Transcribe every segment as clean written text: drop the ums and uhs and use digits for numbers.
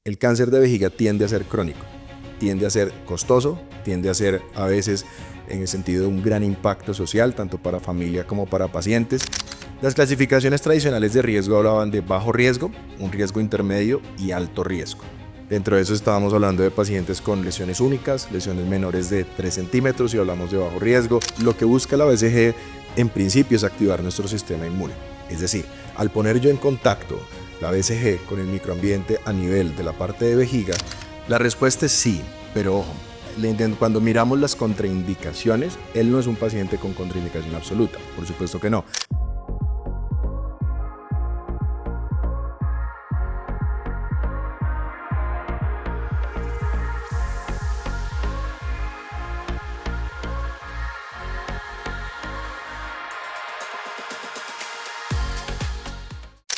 El cáncer de vejiga tiende a ser crónico, tiende a ser costoso, tiende a ser a veces en el sentido de un gran impacto social, tanto para familia como para pacientes. Las clasificaciones tradicionales de riesgo hablaban de bajo riesgo, un riesgo intermedio y alto riesgo. Dentro de eso estábamos hablando de pacientes con lesiones únicas, lesiones menores de 3 centímetros y hablamos de bajo riesgo. Lo que busca la BCG en principio es activar nuestro sistema inmune. Es decir, al poner yo en contacto la BCG con el microambiente a nivel de la parte de vejiga, la respuesta es sí, pero ojo, cuando miramos las contraindicaciones, él no es un paciente con contraindicación absoluta, por supuesto que no.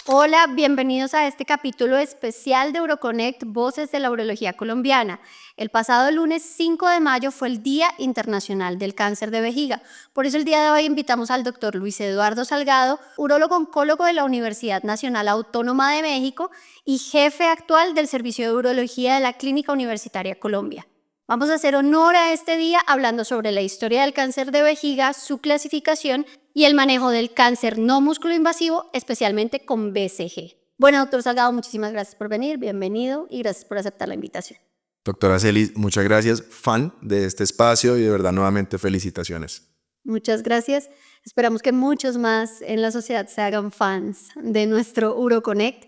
Hola, bienvenidos a este capítulo especial de Uroconnect, Voces de la Urología Colombiana. El pasado lunes 5 de mayo fue el Día Internacional del Cáncer de Vejiga. Por eso el día de hoy invitamos al doctor Luis Eduardo Salgado, urólogo oncólogo de la Universidad Nacional Autónoma de México y jefe actual del Servicio de Urología de la Clínica Universitaria Colombia. Vamos a hacer honor a este día hablando sobre la historia del cáncer de vejiga, su clasificación y el manejo del cáncer no músculo-invasivo, especialmente con BCG. Bueno, doctor Salgado, muchísimas gracias por venir, bienvenido y gracias por aceptar la invitación. Doctora Celis, muchas gracias, fan de este espacio y de verdad nuevamente felicitaciones. Muchas gracias. Esperamos que muchos más en la sociedad se hagan fans de nuestro Uroconnect.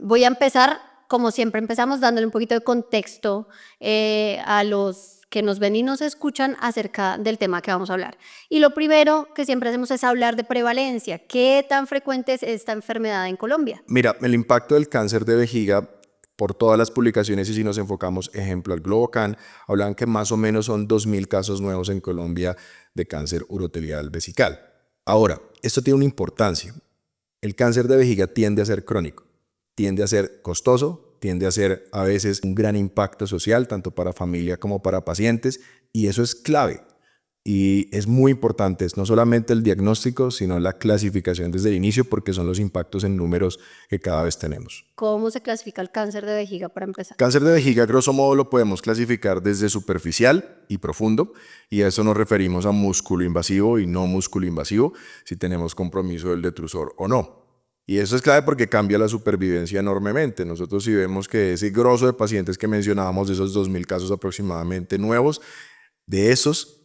Voy a empezar, como siempre empezamos, dándole un poquito de contexto a los que nos ven y nos escuchan acerca del tema que vamos a hablar. Y lo primero que siempre hacemos es hablar de prevalencia. ¿Qué tan frecuente es esta enfermedad en Colombia? Mira, el impacto del cáncer de vejiga, por todas las publicaciones, y si nos enfocamos, ejemplo, al GloboCan, hablan que más o menos son 2.000 casos nuevos en Colombia de cáncer urotelial vesical. Ahora, esto tiene una importancia. El cáncer de vejiga tiende a ser crónico, tiende a ser costoso, tiende a ser a veces un gran impacto social, tanto para familia como para pacientes, y eso es clave. Y es muy importante, es no solamente el diagnóstico, sino la clasificación desde el inicio, porque son los impactos en números que cada vez tenemos. ¿Cómo se clasifica el cáncer de vejiga para empezar? Cáncer de vejiga, grosso modo, lo podemos clasificar desde superficial y profundo, y a eso nos referimos a músculo invasivo y no músculo invasivo, si tenemos compromiso del detrusor o no. Y eso es clave porque cambia la supervivencia enormemente. Nosotros si vemos que ese grosso de pacientes que mencionábamos, de esos 2.000 casos aproximadamente nuevos, de esos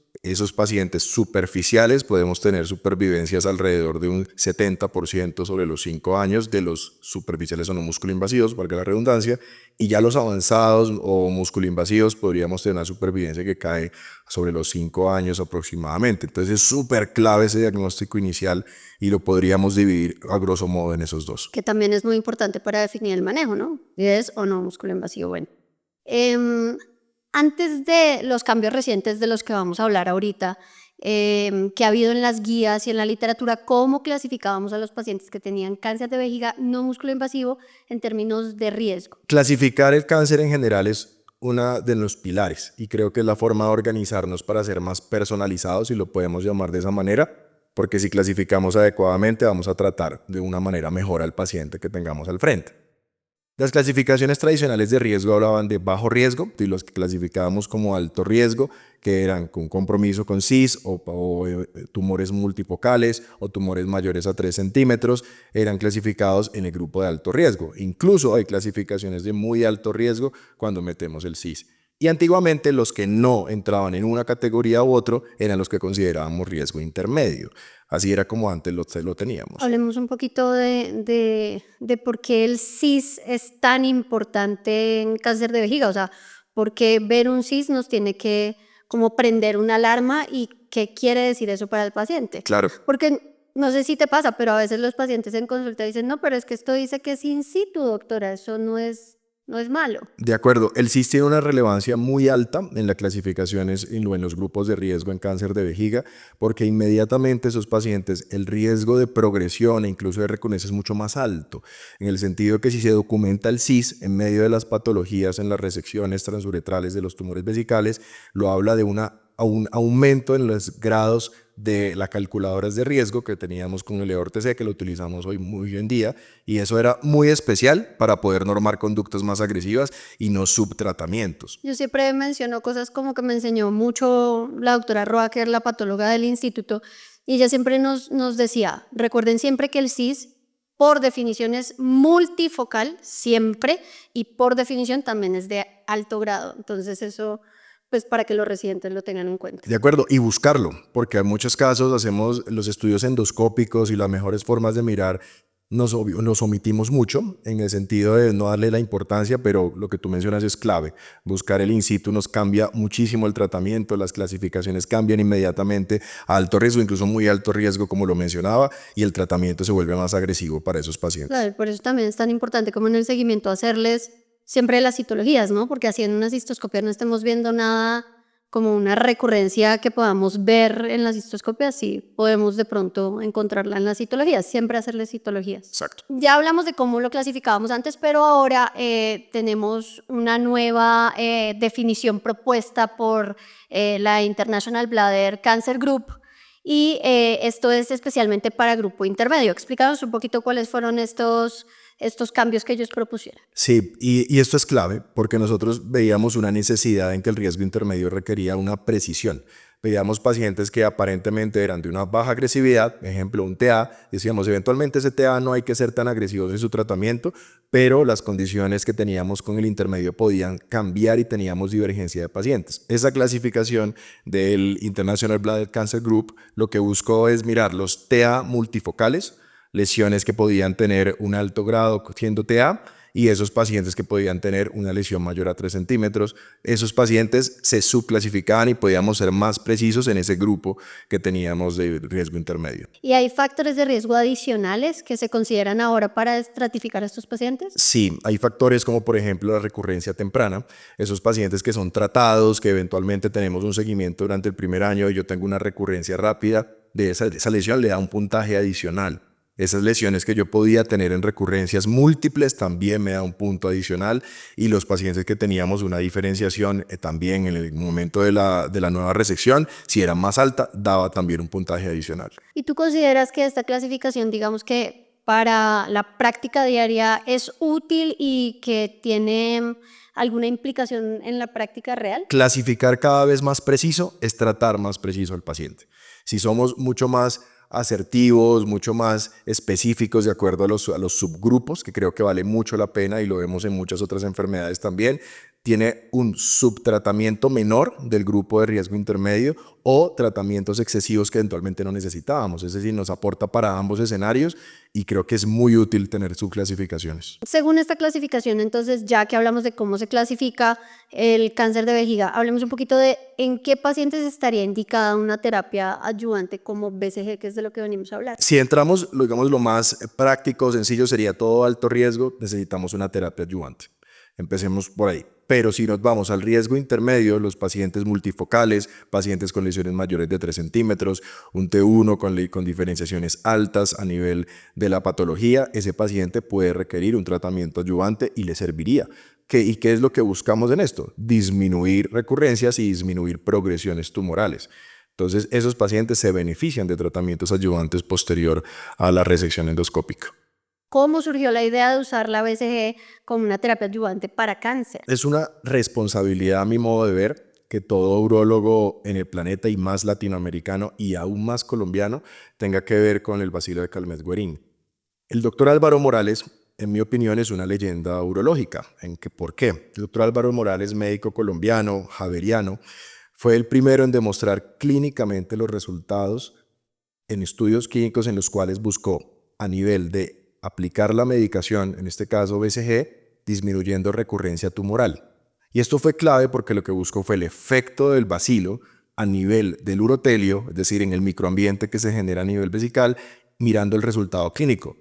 pacientes superficiales podemos tener supervivencias alrededor de un 70% sobre los 5 años de los superficiales o no músculo-invasivos, valga la redundancia, y ya los avanzados o músculo-invasivos podríamos tener una supervivencia que cae sobre los 5 años aproximadamente. Entonces es súper clave ese diagnóstico inicial y lo podríamos dividir a grosso modo en esos dos. Que también es muy importante para definir el manejo, ¿no? ¿Es o no músculo invasivo? Bueno. Antes de los cambios recientes de los que vamos a hablar ahorita, que ha habido en las guías y en la literatura, ¿cómo clasificábamos a los pacientes que tenían cáncer de vejiga no músculo invasivo en términos de riesgo? Clasificar el cáncer en general es uno de los pilares y creo que es la forma de organizarnos para ser más personalizados, si lo podemos llamar de esa manera, porque si clasificamos adecuadamente vamos a tratar de una manera mejor al paciente que tengamos al frente. Las clasificaciones tradicionales de riesgo hablaban de bajo riesgo y los que clasificábamos como alto riesgo, que eran con compromiso con CIS o tumores multifocales o tumores mayores a 3 centímetros, eran clasificados en el grupo de alto riesgo. Incluso hay clasificaciones de muy alto riesgo cuando metemos el CIS. Y antiguamente los que no entraban en una categoría u otro eran los que considerábamos riesgo intermedio. Así era como antes lo teníamos. Hablemos un poquito de por qué el CIS es tan importante en cáncer de vejiga. O sea, por qué ver un CIS nos tiene que como prender una alarma y qué quiere decir eso para el paciente. Claro. Porque no sé si te pasa, pero a veces los pacientes en consulta dicen, no, pero es que esto dice que es in situ, doctora, eso no es malo. De acuerdo, el CIS tiene una relevancia muy alta en las clasificaciones en los grupos de riesgo en cáncer de vejiga, porque inmediatamente esos pacientes el riesgo de progresión e incluso de recurrencia es mucho más alto, en el sentido que si se documenta el CIS en medio de las patologías en las resecciones transuretrales de los tumores vesicales, lo habla de un aumento en los grados de las calculadoras de riesgo que teníamos con el EORTC, que lo utilizamos hoy en día, y eso era muy especial para poder normar conductas más agresivas y no subtratamientos. Yo siempre menciono cosas como que me enseñó mucho la doctora Roa, que es la patóloga del instituto, y ella siempre nos decía, recuerden siempre que el CIS por definición es multifocal, siempre, y por definición también es de alto grado. Entonces eso, pues para que los residentes lo tengan en cuenta. De acuerdo, y buscarlo, porque en muchos casos hacemos los estudios endoscópicos y las mejores formas de mirar nos omitimos mucho en el sentido de no darle la importancia, pero lo que tú mencionas es clave. Buscar el in situ nos cambia muchísimo el tratamiento, las clasificaciones cambian inmediatamente a alto riesgo, incluso muy alto riesgo, como lo mencionaba, y el tratamiento se vuelve más agresivo para esos pacientes. Claro, por eso también es tan importante como en el seguimiento hacerles siempre las citologías, ¿no? Porque así en una cistoscopia no estemos viendo nada como una recurrencia que podamos ver en las cistoscopias, sí podemos de pronto encontrarla en las citologías, siempre hacerles citologías. Exacto. Ya hablamos de cómo lo clasificábamos antes, pero ahora tenemos una nueva definición propuesta por la International Bladder Cancer Group, y esto es especialmente para grupo intermedio. Explícanos un poquito cuáles fueron estos cambios que ellos propusieron. Sí, y esto es clave porque nosotros veíamos una necesidad en que el riesgo intermedio requería una precisión. Veíamos pacientes que aparentemente eran de una baja agresividad, ejemplo un TA, decíamos eventualmente ese TA no hay que ser tan agresivos en su tratamiento, pero las condiciones que teníamos con el intermedio podían cambiar y teníamos divergencia de pacientes. Esa clasificación del International Bladder Cancer Group lo que buscó es mirar los TA multifocales, lesiones que podían tener un alto grado siendo TA, y esos pacientes que podían tener una lesión mayor a 3 centímetros, esos pacientes se subclasificaban y podíamos ser más precisos en ese grupo que teníamos de riesgo intermedio. ¿Y hay factores de riesgo adicionales que se consideran ahora para estratificar a estos pacientes? Sí, hay factores como por ejemplo la recurrencia temprana, esos pacientes que son tratados, que eventualmente tenemos un seguimiento durante el primer año y yo tengo una recurrencia rápida de esa lesión, le da un puntaje adicional. Esas lesiones que yo podía tener en recurrencias múltiples también me da un punto adicional, y los pacientes que teníamos una diferenciación también en el momento de la nueva resección, si era más alta, daba también un puntaje adicional. ¿Y tú consideras que esta clasificación, digamos que para la práctica diaria es útil y que tiene alguna implicación en la práctica real? Clasificar cada vez más preciso es tratar más preciso al paciente. Si somos mucho más asertivos, mucho más específicos de acuerdo a los subgrupos, que creo que vale mucho la pena y lo vemos en muchas otras enfermedades también, tiene un subtratamiento menor del grupo de riesgo intermedio o tratamientos excesivos que eventualmente no necesitábamos. Es decir, nos aporta para ambos escenarios y creo que es muy útil tener subclasificaciones. Según esta clasificación, entonces, ya que hablamos de cómo se clasifica el cáncer de vejiga, hablemos un poquito de en qué pacientes estaría indicada una terapia adyuvante como BCG, que es de lo que venimos a hablar. Si entramos, digamos, lo más práctico, sencillo, sería todo alto riesgo, necesitamos una terapia adyuvante. Empecemos por ahí. Pero si nos vamos al riesgo intermedio, los pacientes multifocales, pacientes con lesiones mayores de 3 centímetros, un T1 con diferenciaciones altas a nivel de la patología, ese paciente puede requerir un tratamiento adyuvante y le serviría. ¿Y qué es lo que buscamos en esto? Disminuir recurrencias y disminuir progresiones tumorales. Entonces, esos pacientes se benefician de tratamientos adyuvantes posterior a la resección endoscópica. ¿Cómo surgió la idea de usar la BCG como una terapia adyuvante para cáncer? Es una responsabilidad, a mi modo de ver, que todo urólogo en el planeta y más latinoamericano y aún más colombiano tenga que ver con el bacilo de Calmette-Guerin. El doctor Álvaro Morales, en mi opinión, es una leyenda urológica. ¿Por qué? El doctor Álvaro Morales, médico colombiano, javeriano, fue el primero en demostrar clínicamente los resultados en estudios clínicos en los cuales buscó a nivel de aplicar la medicación, en este caso BCG, disminuyendo recurrencia tumoral. Y esto fue clave porque lo que buscó fue el efecto del bacilo a nivel del urotelio, es decir, en el microambiente que se genera a nivel vesical, mirando el resultado clínico.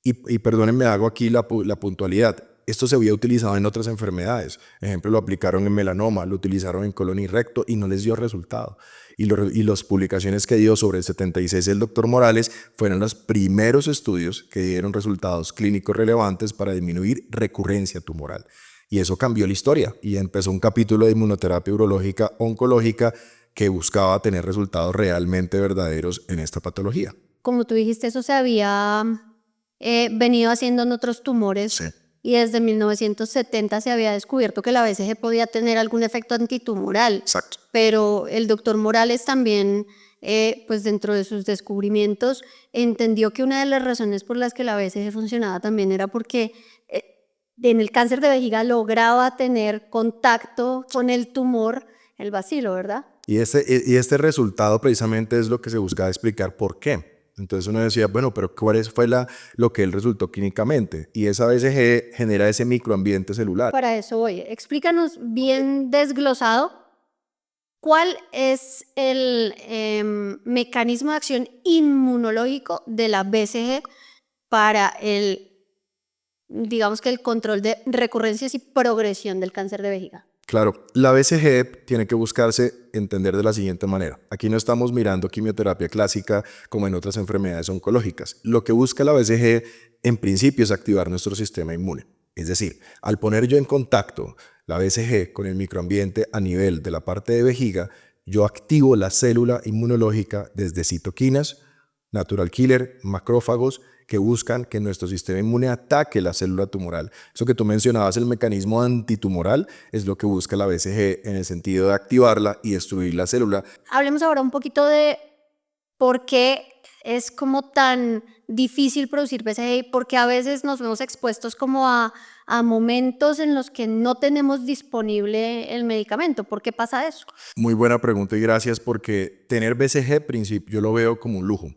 Y perdónenme, hago aquí la puntualidad. Esto se había utilizado en otras enfermedades. Ejemplo, lo aplicaron en melanoma, lo utilizaron en colon y recto y no les dio resultado. Y las publicaciones que dio sobre el 76 del doctor Morales fueron los primeros estudios que dieron resultados clínicos relevantes para disminuir recurrencia tumoral. Y eso cambió la historia y empezó un capítulo de inmunoterapia urológica oncológica que buscaba tener resultados realmente verdaderos en esta patología. Como tú dijiste, eso se había venido haciendo en otros tumores. Sí. Y desde 1970 se había descubierto que la BCG podía tener algún efecto antitumoral. Exacto. Pero el doctor Morales también, pues dentro de sus descubrimientos, entendió que una de las razones por las que la BCG funcionaba también era porque en el cáncer de vejiga lograba tener contacto con el tumor, el bacilo, ¿verdad? Y este resultado precisamente es lo que se buscaba explicar por qué. Entonces uno decía, bueno, pero ¿cuál fue lo que él resultó clínicamente? Y esa BCG genera ese microambiente celular. Para eso voy. Explícanos bien desglosado cuál es el mecanismo de acción inmunológico de la BCG para digamos que el control de recurrencias y progresión del cáncer de vejiga. Claro, la BCG tiene que buscarse entender de la siguiente manera. Aquí no estamos mirando quimioterapia clásica como en otras enfermedades oncológicas. Lo que busca la BCG en principio es activar nuestro sistema inmune. Es decir, al poner yo en contacto la BCG con el microambiente a nivel de la parte de vejiga, yo activo la célula inmunológica desde citoquinas, natural killer, macrófagos, que buscan que nuestro sistema inmune ataque la célula tumoral. Eso que tú mencionabas, el mecanismo antitumoral, es lo que busca la BCG en el sentido de activarla y destruir la célula. Hablemos ahora un poquito de por qué es como tan difícil producir BCG y por qué a veces nos vemos expuestos como a momentos en los que no tenemos disponible el medicamento. ¿Por qué pasa eso? Muy buena pregunta y gracias, porque tener BCG, yo lo veo como un lujo.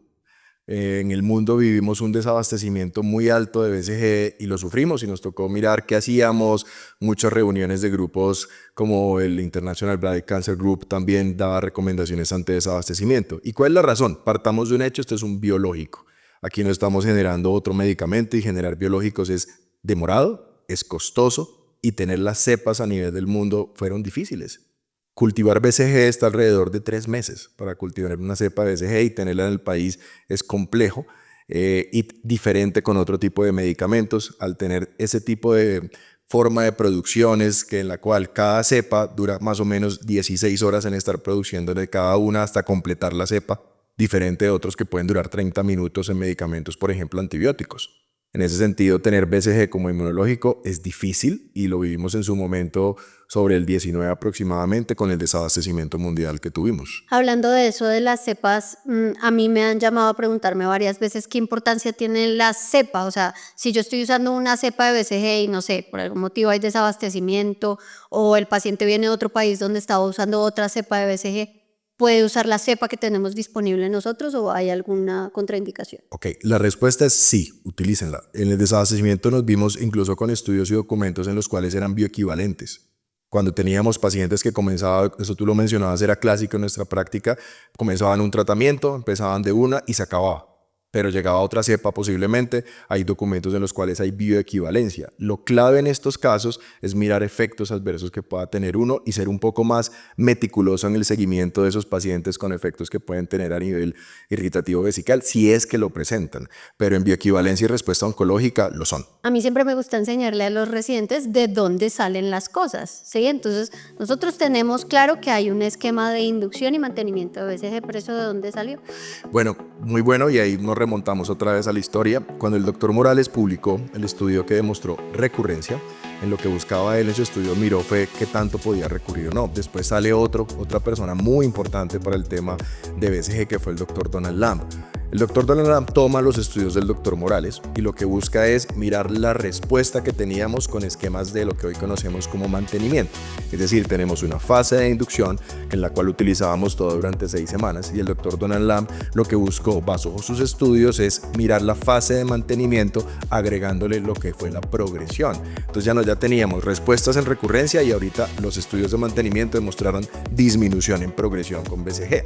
En el mundo vivimos un desabastecimiento muy alto de BCG y lo sufrimos y nos tocó mirar qué hacíamos. Muchas reuniones de grupos como el International Bladder Cancer Group también daba recomendaciones ante desabastecimiento. ¿Y cuál es la razón? Partamos de un hecho, este es un biológico. Aquí no estamos generando otro medicamento y generar biológicos es demorado, es costoso y tener las cepas a nivel del mundo fueron difíciles. Cultivar BCG está alrededor de 3 meses. Para cultivar una cepa de BCG y tenerla en el país es complejo y diferente con otro tipo de medicamentos. Al tener ese tipo de forma de producciones en la cual cada cepa dura más o menos 16 horas en estar produciendo de cada una hasta completar la cepa, diferente de otros que pueden durar 30 minutos en medicamentos, por ejemplo, antibióticos. En ese sentido, tener BCG como inmunológico es difícil y lo vivimos en su momento sobre el 19 aproximadamente con el desabastecimiento mundial que tuvimos. Hablando de eso de las cepas, a mí me han llamado a preguntarme varias veces qué importancia tiene la cepa. O sea, si yo estoy usando una cepa de BCG y no sé, por algún motivo hay desabastecimiento o el paciente viene de otro país donde estaba usando otra cepa de BCG, ¿puede usar la cepa que tenemos disponible nosotros o hay alguna contraindicación? Ok, la respuesta es sí, utilícenla. En el desabastecimiento nos vimos incluso con estudios y documentos en los cuales eran bioequivalentes. Cuando teníamos pacientes que comenzaban, eso tú lo mencionabas, era clásico en nuestra práctica, comenzaban un tratamiento, empezaban de una y se acababa. Pero llegaba otra cepa posiblemente, hay documentos en los cuales hay bioequivalencia. Lo clave en estos casos es mirar efectos adversos que pueda tener uno y ser un poco más meticuloso en el seguimiento de esos pacientes con efectos que pueden tener a nivel irritativo vesical, si es que lo presentan. Pero en bioequivalencia y respuesta oncológica lo son. A mí siempre me gusta enseñarle a los residentes de dónde salen las cosas, ¿sí? Entonces, nosotros tenemos claro que hay un esquema de inducción y mantenimiento de BCG, pero ¿eso de dónde salió? Bueno, muy bueno, y ahí nos remontamos otra vez a la historia. Cuando el doctor Morales publicó el estudio que demostró recurrencia, en lo que buscaba él en su estudio miró fue qué tanto podía recurrir o no. Después sale otra persona muy importante para el tema de BCG, que fue el doctor Donald Lamb. El doctor Donald Lamb toma los estudios del doctor Morales y lo que busca es mirar la respuesta que teníamos con esquemas de lo que hoy conocemos como mantenimiento. Es decir, tenemos una fase de inducción en la cual utilizábamos todo durante 6 semanas y el doctor Donald Lamb lo que buscó bajo sus estudios es mirar la fase de mantenimiento agregándole lo que fue la progresión. Entonces ya teníamos respuestas en recurrencia y ahorita los estudios de mantenimiento demostraron disminución en progresión con BCG.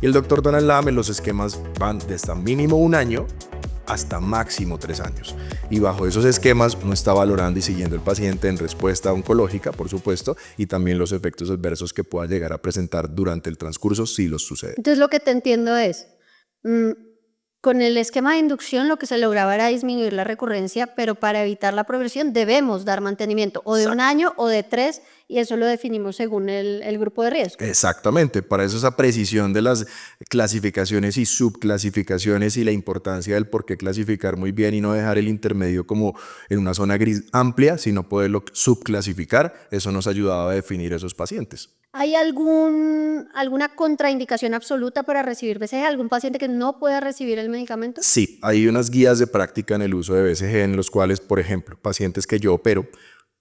Y el doctor Donald Lamb en los esquemas van desde mínimo 1 año hasta máximo 3 años. Y bajo esos esquemas uno está valorando y siguiendo al paciente en respuesta oncológica, por supuesto, y también los efectos adversos que pueda llegar a presentar durante el transcurso si los sucede. Entonces lo que te entiendo es, con el esquema de inducción lo que se lograba era disminuir la recurrencia, pero para evitar la progresión debemos dar mantenimiento o de 1 año o de 3 y eso lo definimos según el grupo de riesgo. Exactamente, para eso esa precisión de las clasificaciones y subclasificaciones y la importancia del por qué clasificar muy bien y no dejar el intermedio como en una zona gris amplia, sino poderlo subclasificar, eso nos ha ayudado a definir esos pacientes. ¿Hay alguna contraindicación absoluta para recibir BCG? ¿Algún paciente que no pueda recibir el medicamento? Sí, hay unas guías de práctica en el uso de BCG en los cuales, por ejemplo, pacientes que yo opero,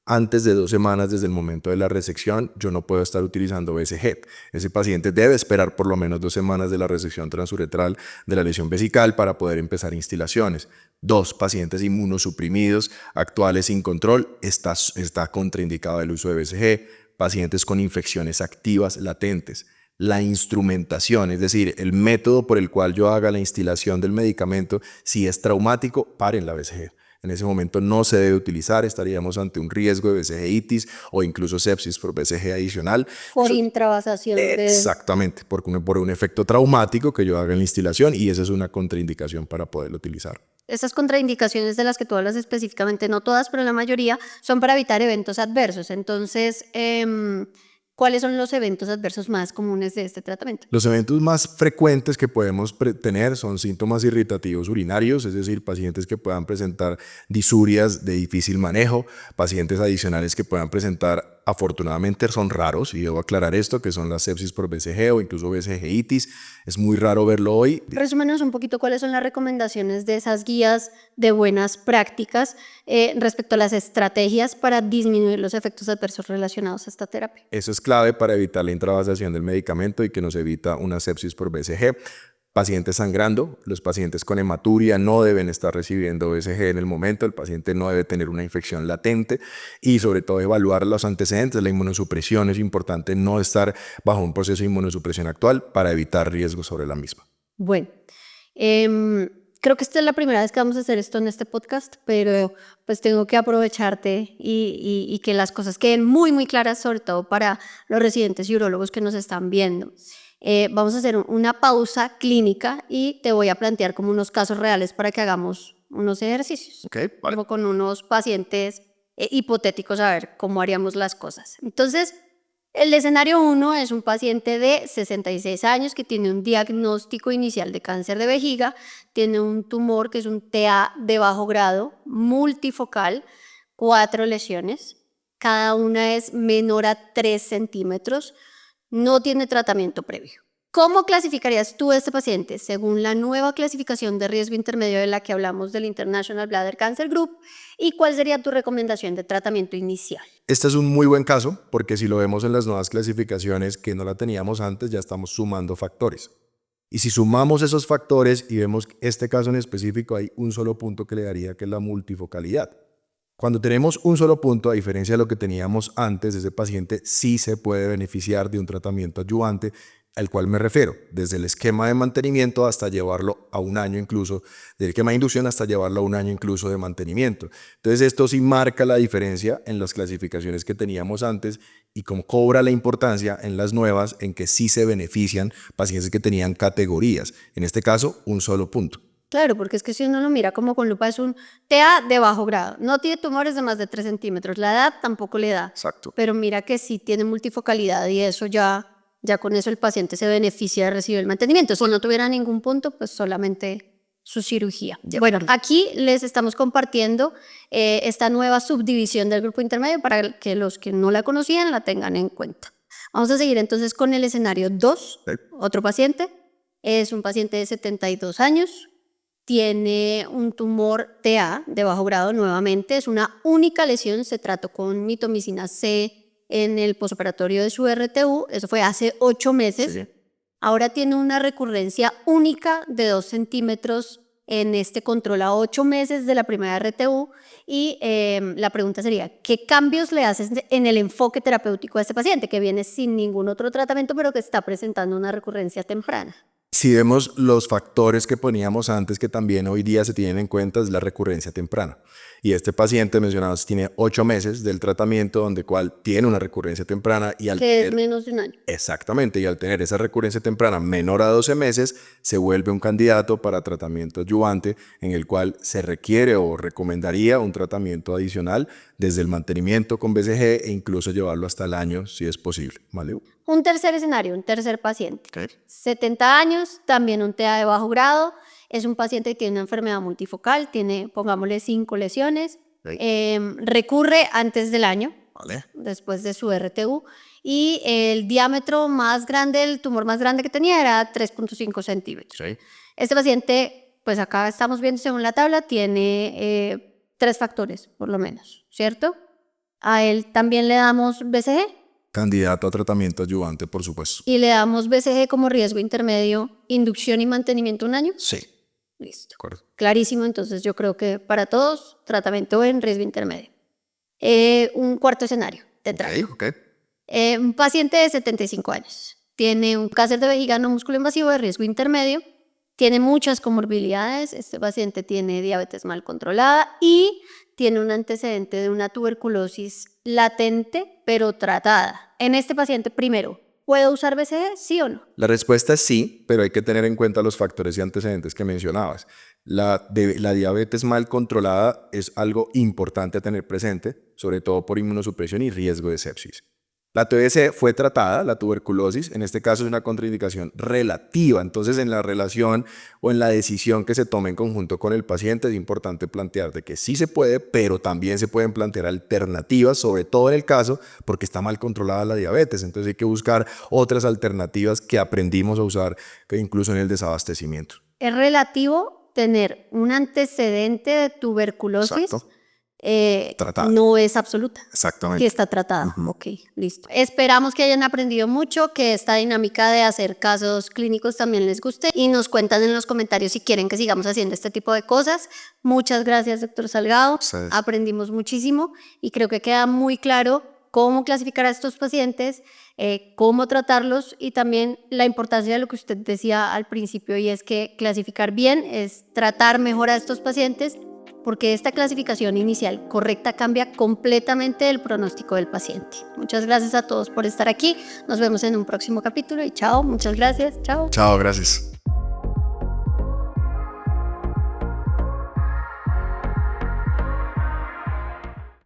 antes de 2 semanas desde el momento de la resección, yo no puedo estar utilizando BCG. Ese paciente debe esperar por lo menos 2 semanas de la resección transuretral de la lesión vesical para poder empezar instilaciones. 2 pacientes inmunosuprimidos actuales sin control, está contraindicado el uso de BCG. Pacientes con infecciones activas latentes. La instrumentación, es decir, el método por el cual yo haga la instilación del medicamento, si es traumático, paren la BCG. En ese momento no se debe utilizar, estaríamos ante un riesgo de BCGitis o incluso sepsis por BCG adicional. Por intravasación. Exactamente, por un efecto traumático que yo haga en la instilación, y esa es una contraindicación para poderlo utilizar. Estas contraindicaciones de las que tú hablas específicamente, no todas, pero la mayoría, son para evitar eventos adversos. Entonces, ¿cuáles son los eventos adversos más comunes de este tratamiento? Los eventos más frecuentes que podemos tener son síntomas irritativos urinarios, es decir, pacientes que puedan presentar disurias de difícil manejo, pacientes adicionales que puedan presentar, afortunadamente son raros, y debo aclarar esto, que son las sepsis por BCG o incluso BCGitis. Es muy raro verlo hoy. Resúmenos un poquito cuáles son las recomendaciones de esas guías de buenas prácticas respecto a las estrategias para disminuir los efectos adversos relacionados a esta terapia. Eso es clave para evitar la intravasación del medicamento y que nos evita una sepsis por BCG. Pacientes sangrando, los pacientes con hematuria no deben estar recibiendo BCG en el momento, el paciente no debe tener una infección latente, y sobre todo evaluar los antecedentes. La inmunosupresión es importante, no estar bajo un proceso de inmunosupresión actual para evitar riesgos sobre la misma. Bueno, creo que esta es la primera vez que vamos a hacer esto en este podcast, pero pues tengo que aprovecharte y que las cosas queden muy, muy claras, sobre todo para los residentes y urólogos que nos están viendo. Vamos a hacer una pausa clínica y te voy a plantear como unos casos reales para que hagamos unos ejercicios. Okay, vale. Como con unos pacientes hipotéticos, a ver cómo haríamos las cosas. Entonces, el escenario 1 es un paciente de 66 años que tiene un diagnóstico inicial de cáncer de vejiga, tiene un tumor que es un TA de bajo grado, multifocal, 4 lesiones, cada una es menor a 3 centímetros, no tiene tratamiento previo. ¿Cómo clasificarías tú a este paciente según la nueva clasificación de riesgo intermedio de la que hablamos del International Bladder Cancer Group? ¿Y cuál sería tu recomendación de tratamiento inicial? Este es un muy buen caso porque si lo vemos en las nuevas clasificaciones que no la teníamos antes, ya estamos sumando factores. Y si sumamos esos factores y vemos este caso en específico, hay un solo punto que le daría, que es la multifocalidad. Cuando tenemos un solo punto, a diferencia de lo que teníamos antes, ese paciente sí se puede beneficiar de un tratamiento adyuvante, al cual me refiero, desde el esquema de mantenimiento hasta llevarlo a 1 año incluso, del esquema de inducción hasta llevarlo a 1 año incluso de mantenimiento. Entonces esto sí marca la diferencia en las clasificaciones que teníamos antes y cómo cobra la importancia en las nuevas, en que sí se benefician pacientes que tenían categorías, en este caso un solo punto. Claro, porque es que si uno lo mira como con lupa, es un TA de bajo grado. No tiene tumores de más de 3 centímetros. La edad tampoco le da. Exacto. Pero mira que sí tiene multifocalidad y eso ya con eso el paciente se beneficia de recibir el mantenimiento. Si no tuviera ningún punto, pues solamente su cirugía. Bueno, aquí les estamos compartiendo esta nueva subdivisión del grupo intermedio para que los que no la conocían la tengan en cuenta. Vamos a seguir entonces con el escenario 2. Sí. Otro paciente es un paciente de 72 años. Tiene un tumor TA de bajo grado nuevamente, es una única lesión, se trató con mitomicina C en el posoperatorio de su RTU, eso fue hace 8 meses. Sí. Ahora tiene una recurrencia única de 2 centímetros en este control a 8 meses de la primera RTU y la pregunta sería, ¿qué cambios le haces en el enfoque terapéutico a este paciente que viene sin ningún otro tratamiento pero que está presentando una recurrencia temprana? Si vemos los factores que poníamos antes, que también hoy día se tienen en cuenta, es la recurrencia temprana. Y este paciente, mencionados, tiene 8 meses del tratamiento, donde cual tiene una recurrencia temprana y al Que es menos de un año. Exactamente, y al tener esa recurrencia temprana menor a 12 meses, se vuelve un candidato para tratamiento adyuvante, en el cual se requiere o recomendaría un tratamiento adicional desde el mantenimiento con BCG e incluso llevarlo hasta el año si es posible, ¿vale? Un tercer escenario, un tercer paciente. Okay. 70 años, también un TEA de bajo grado. Es un paciente que tiene una enfermedad multifocal, tiene, pongámosle, 5 lesiones. Recurre antes del año, Vale. después de su RTU. Y el diámetro más grande, el tumor más grande que tenía era 3.5 centímetros. Sí. Este paciente, pues acá estamos viendo según la tabla, tiene 3 factores, por lo menos, ¿cierto? A él también le damos BCG. Candidato a tratamiento adyuvante, por supuesto. Y le damos BCG como riesgo intermedio, inducción y mantenimiento un año. Sí. Listo. De acuerdo. Clarísimo, entonces yo creo que para todos, tratamiento en riesgo intermedio. Un cuarto escenario, te traigo. Okay. Un paciente de 75 años, tiene un cáncer de vejiga no músculo invasivo de riesgo intermedio, tiene muchas comorbilidades, este paciente tiene diabetes mal controlada y tiene un antecedente de una tuberculosis latente pero tratada. En este paciente, primero, ¿puedo usar BCG, sí o no? La respuesta es sí, pero hay que tener en cuenta los factores y antecedentes que mencionabas. La diabetes mal controlada es algo importante a tener presente, sobre todo por inmunosupresión y riesgo de sepsis. La TBC fue tratada, la tuberculosis, en este caso es una contraindicación relativa, entonces en la relación o en la decisión que se tome en conjunto con el paciente es importante plantear de que sí se puede, pero también se pueden plantear alternativas, sobre todo en el caso porque está mal controlada la diabetes, entonces hay que buscar otras alternativas que aprendimos a usar incluso en el desabastecimiento. Es relativo tener un antecedente de tuberculosis. Exacto. Tratada. No es absoluta. Exactamente. Que está tratada. Ok, listo. Esperamos que hayan aprendido mucho, que esta dinámica de hacer casos clínicos también les guste y nos cuentan en los comentarios si quieren que sigamos haciendo este tipo de cosas. Muchas gracias, doctor Salgado. Sí. Aprendimos muchísimo y creo que queda muy claro cómo clasificar a estos pacientes, cómo tratarlos y también la importancia de lo que usted decía al principio, y es que clasificar bien es tratar mejor a estos pacientes, porque esta clasificación inicial correcta cambia completamente el pronóstico del paciente. Muchas gracias a todos por estar aquí. Nos vemos en un próximo capítulo y chao, muchas gracias, chao. Chao, gracias.